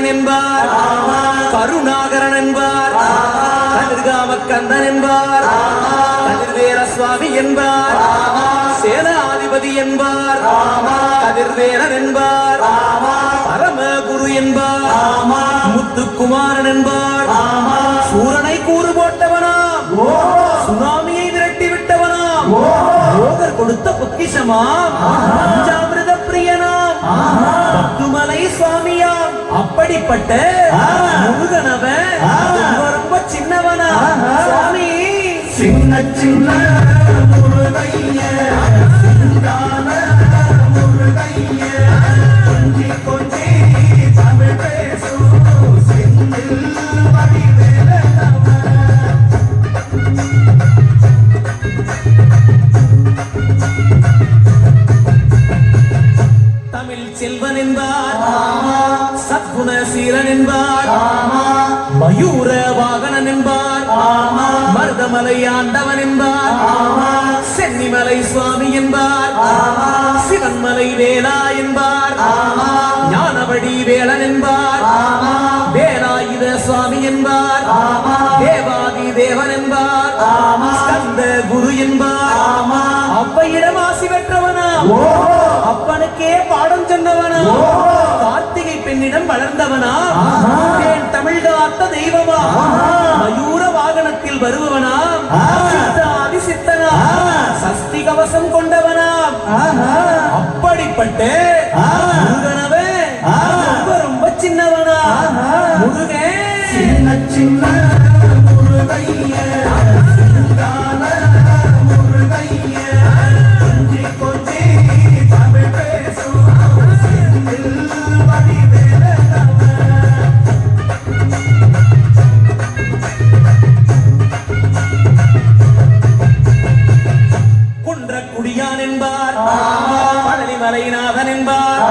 கார்த்திகேயன் என்பார், கருணாகரன் என்பார், கதிர்காம கந்தன் என்பார், கதிர்வேர சுவாமி என்பார், சேனாதிபதி என்பார், கதிர்வேரன் என்பார், பரமகுரு என்பார், முத்துக்குமாரன் என்பார், சூரனை கூறு போட்டவனாம், சுனாமியை விரட்டி விட்டவனாம், யோகர் கொடுத்த பொக்கிஷமாம், பஞ்சாமிர்த பிரியனாம், பத்துமலை சுவாமியாம். அப்படிப்பட்ட முருகனவன் ரொம்ப சின்னவனா சுவாமி, சின்ன சின்ன முருகைய சிந்தான முருகைய கொஞ்சி கொஞ்சி தமிழ் பேசும் செந்தில் வடிவேலனவ. தமிழ் செல்வன் என்பார், சத்குண சீலன் என்பார், மயூர வாகனன் என்பார், மருதமலை ஆண்டவன் என்பார், சென்னிமலை சுவாமி என்பார், சிவன்மலை வேலா என்பார், ஞானவடி வேலன் என்பார், வேலாயுத சுவாமி என்பார், தேவாதி தேவன் என்பார், ஸ்கந்த குரு என்பார், அவ்வையிடம் ஆசி பெற்றவனா, அப்பனுக்கே பாடம் சொன்னவனா, கார்த்திகை பெண்ணிடம் வளர்ந்தவனா, தமிழ் காத்த தெய்வமா, மயூர வாகனத்தில் வருபவனா, சித்தாதி சித்தனா, சஷ்டி கவசம் கொண்டவனாம். அப்படிப்பட்ட முருகனவே ரொம்ப ரொம்ப சின்னவனா, முருகன் சின்ன சின்ன முருகைய சிந்தான முருகைய கொஞ்சி கொஞ்சி தமிழ் பேசும் செந்தில் வடிவேலனவ. குன்றக்குடியான் என்பார், பழனிமலைநாதன் என்பார்,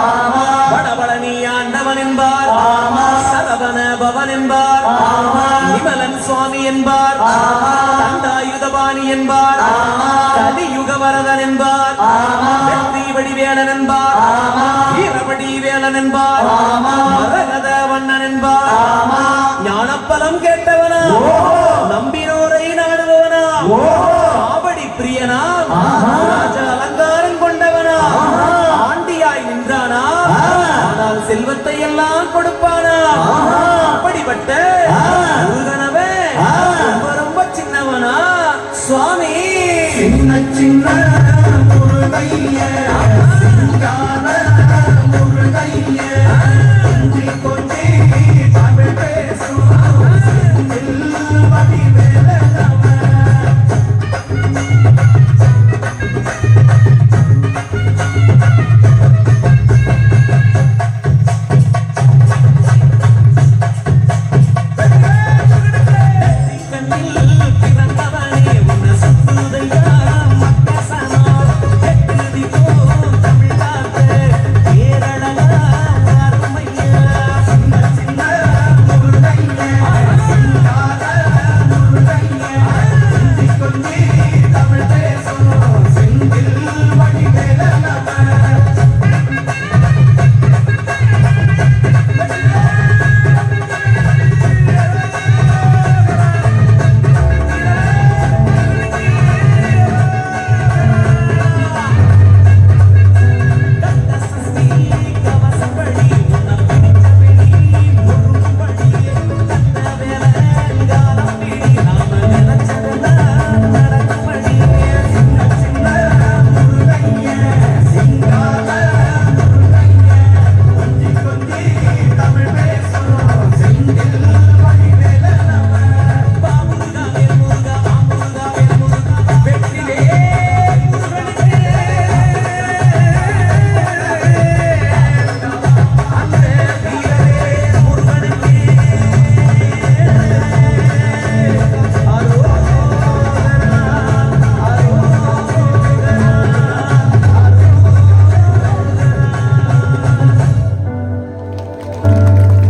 வடபழனி ஆண்டவன் என்பார், சரவண பவன் என்பார், நிமலன் சுவாமி என்பார், தண்டாயுதபாணி என்பார், கலியுக வரதன் என்பார், வெற்றி வடிவேலன் என்பார், வீரபடி வேலன் என்பார், மரகத வண்ணன் என்பார், ஞானப்பலம் கேட்டவனா, நம்பினோரை நாடுபவனா, காவடி பிரியனா, ராஜ அலங்காரம் கொண்டவனா, ஆண்டியாய் நின்றானா, ஆனால் செல்வத்தை எல்லாம் கொடுப்பானா. அப்படிப்பட்ட முருகனவே ரொம்ப ரொம்ப சின்னவனா சுவாமி, சின்ன சின்ன முருகைய சிந்தான